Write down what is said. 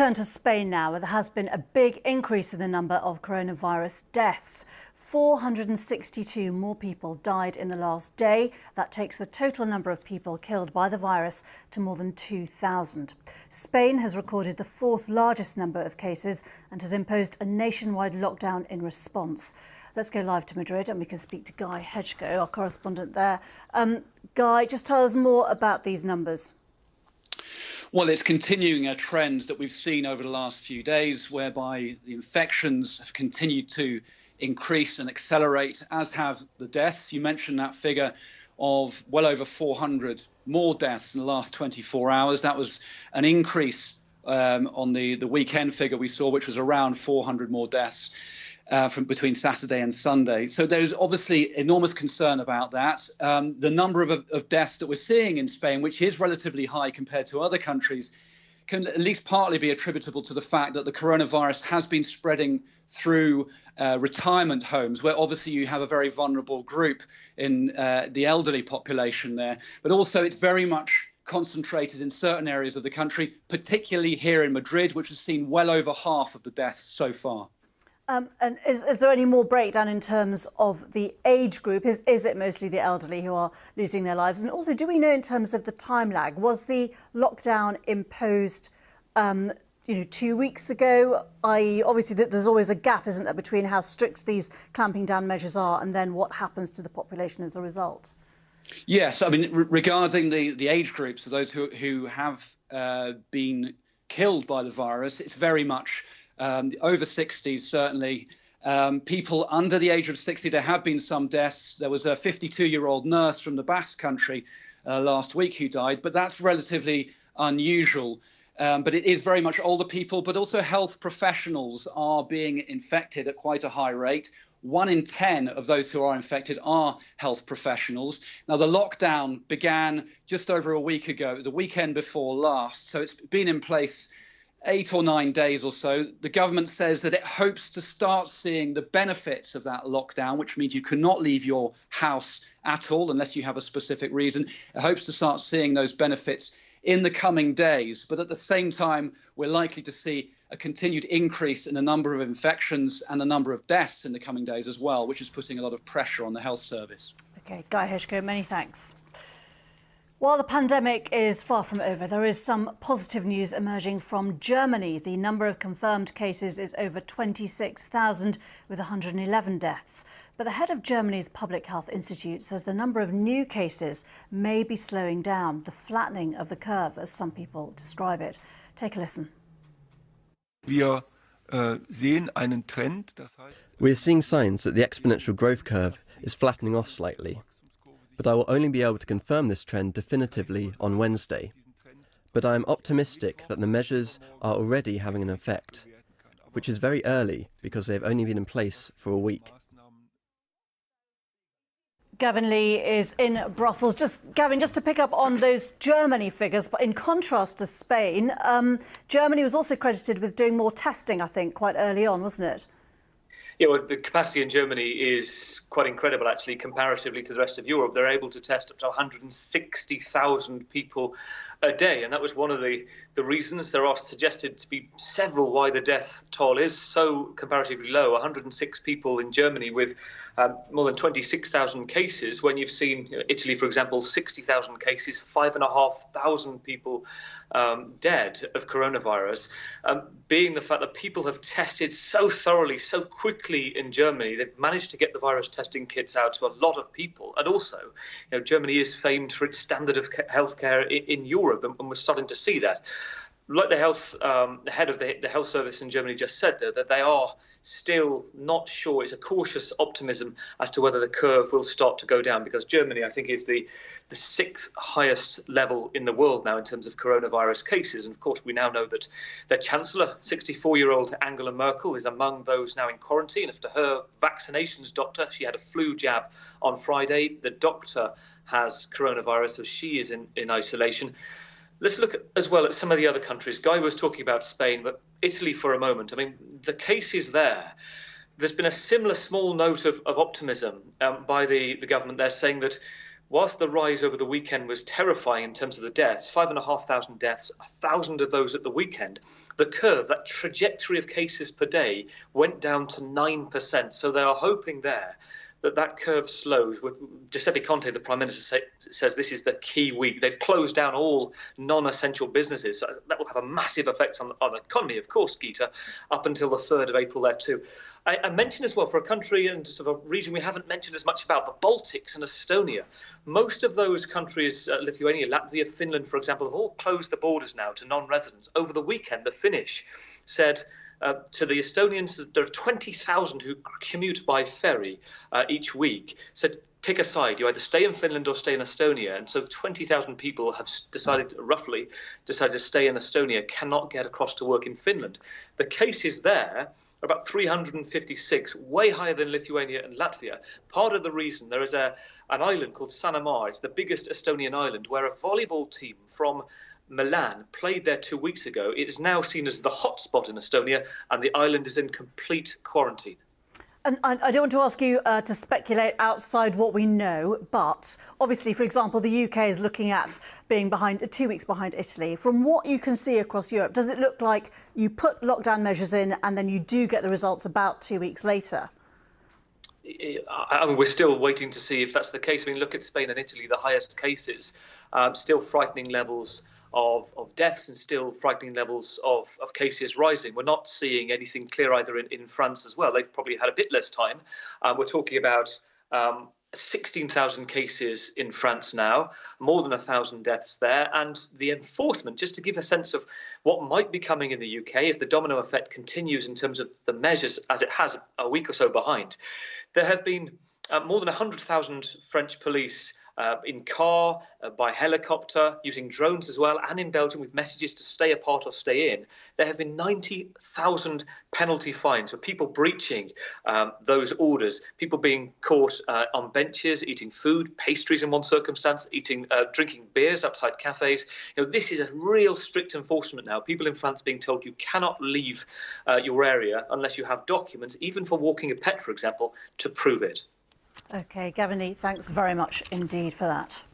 turn to Spain now, where there has been a big increase in the number of coronavirus deaths. 462 more people died in the last day. That takes the total number of people killed by the virus to more than 2,000. Spain has recorded the fourth largest number of cases and has imposed a nationwide lockdown in response. Let's go live to Madrid and we can speak to Guy Hedgecoe, our correspondent there. Guy, just tell us more about these numbers. Well, it's continuing a trend that we've seen over the last few days, whereby the infections have continued to increase and accelerate, as have the deaths. You mentioned that figure of well over 400 more deaths in the last 24 hours. That was an increase on the weekend figure we saw, which was around 400 more deaths from between Saturday and Sunday. So there's obviously enormous concern about that. The number of deaths that we're seeing in Spain, which is relatively high compared to other countries, can at least partly be attributable to the fact that the coronavirus has been spreading through retirement homes, where obviously you have a very vulnerable group in the elderly population there. But also it's very much concentrated in certain areas of the country, particularly here in Madrid, which has seen well over half of the deaths so far. And is there any more breakdown in terms of the age group? Is it mostly the elderly who are losing their lives? And also, do we know in terms of the time lag, was the lockdown imposed 2 weeks ago? Obviously, there's always a gap, isn't there, between how strict these clamping down measures are and then what happens to the population as a result? Yes, I mean, regarding the age groups, so those who have been killed by the virus, it's very much over 60s, certainly. People under the age of 60, there have been some deaths. There was a 52-year-old nurse from the Basque Country last week who died, but that's relatively unusual. But it is very much older people, but also health professionals are being infected at quite a high rate. 1 in 10 of those who are infected are health professionals. Now, the lockdown began just over a week ago, the weekend before last, so it's been in place 8 or 9 days or so. The government says that it hopes to start seeing the benefits of that lockdown, which means you cannot leave your house at all unless you have a specific reason. It hopes to start seeing those benefits in the coming days. But at the same time, we're likely to see a continued increase in the number of infections and the number of deaths in the coming days as well, which is putting a lot of pressure on the health service. OK, Guy Hedgecoe, many thanks. While the pandemic is far from over, there is some positive news emerging from Germany. The number of confirmed cases is over 26,000, with 111 deaths. But the head of Germany's Public Health Institute says the number of new cases may be slowing down, the flattening of the curve, as some people describe it. Take a listen. We're seeing signs that the exponential growth curve is flattening off slightly. But I will only be able to confirm this trend definitively on Wednesday. But I am optimistic that the measures are already having an effect, which is very early because they have only been in place for a week. Gavin Lee is in Brussels. Gavin, just to pick up on those Germany figures, but in contrast to Spain, Germany was also credited with doing more testing, I think, quite early on, wasn't it? Yeah, well, the capacity in Germany is quite incredible, actually, comparatively to the rest of Europe. They're able to test up to 160,000 people a day. And that was one of the reasons. There are suggested to be several why the death toll is so comparatively low. 106 people in Germany with more than 26,000 cases, when you've seen Italy, for example, 60,000 cases, 5,500 people dead of coronavirus. Being the fact that people have tested so thoroughly, so quickly in Germany, they've managed to get the virus testing kits out to a lot of people. And also, Germany is famed for its standard of healthcare in Europe, and we're starting to see that. Like the head of the health service in Germany just said, though, that they are still not sure. It's a cautious optimism as to whether the curve will start to go down, because Germany, I think, is the 6th highest level in the world now in terms of coronavirus cases. And of course, we now know that their chancellor, 64-year-old Angela Merkel, is among those now in quarantine after her vaccinations doctor. She had a flu jab on Friday. The doctor has coronavirus, so she is in isolation. Let's look as well at some of the other countries. Guy was talking about Spain, but Italy for a moment. I mean, the cases there, there's been a similar small note of optimism by the government. They're saying that whilst the rise over the weekend was terrifying in terms of the deaths, 5,500 deaths, 1,000 of those at the weekend, the curve, that trajectory of cases per day, went down to 9%. So they are hoping there that curve slows. Giuseppe Conte, the Prime Minister, says this is the key week. They've closed down all non-essential businesses. So that will have a massive effect on the economy, of course, Geeta, up until the 3rd of April there too. I mentioned as well, for a country and sort of a region we haven't mentioned as much about, the Baltics and Estonia. Most of those countries, Lithuania, Latvia, Finland, for example, have all closed the borders now to non-residents. Over the weekend, the Finnish said to the Estonians that there are 20,000 who commute by ferry each week, said, pick a side. You either stay in Finland or stay in Estonia. And so 20,000 people have roughly decided to stay in Estonia, cannot get across to work in Finland. The cases there are about 356, way higher than Lithuania and Latvia. Part of the reason, there is an island called Saaremaa. It's the biggest Estonian island, where a volleyball team from Milan played there 2 weeks ago. It is now seen as the hotspot in Estonia, and the island is in complete quarantine. And I don't want to ask you to speculate outside what we know, but obviously, for example, the UK is looking at being 2 weeks behind Italy. From what you can see across Europe, does it look like you put lockdown measures in and then you do get the results about 2 weeks later? I mean, we're still waiting to see if that's the case. I mean, look at Spain and Italy, the highest cases, still frightening levels of deaths and still frightening levels of cases rising. We're not seeing anything clear either in France as well. They've probably had a bit less time. We're talking about 16,000 cases in France now, more than 1,000 deaths there. And the enforcement, just to give a sense of what might be coming in the UK if the domino effect continues in terms of the measures as it has a week or so behind, there have been more than 100,000 French police in car, by helicopter, using drones as well, and in Belgium with messages to stay apart or stay in. There have been 90,000 penalty fines for people breaching those orders, people being caught on benches, eating food, pastries in one circumstance, drinking beers outside cafes. This is a real strict enforcement now. People in France being told you cannot leave your area unless you have documents, even for walking a pet, for example, to prove it. OK, Gavin Lee, thanks very much indeed for that.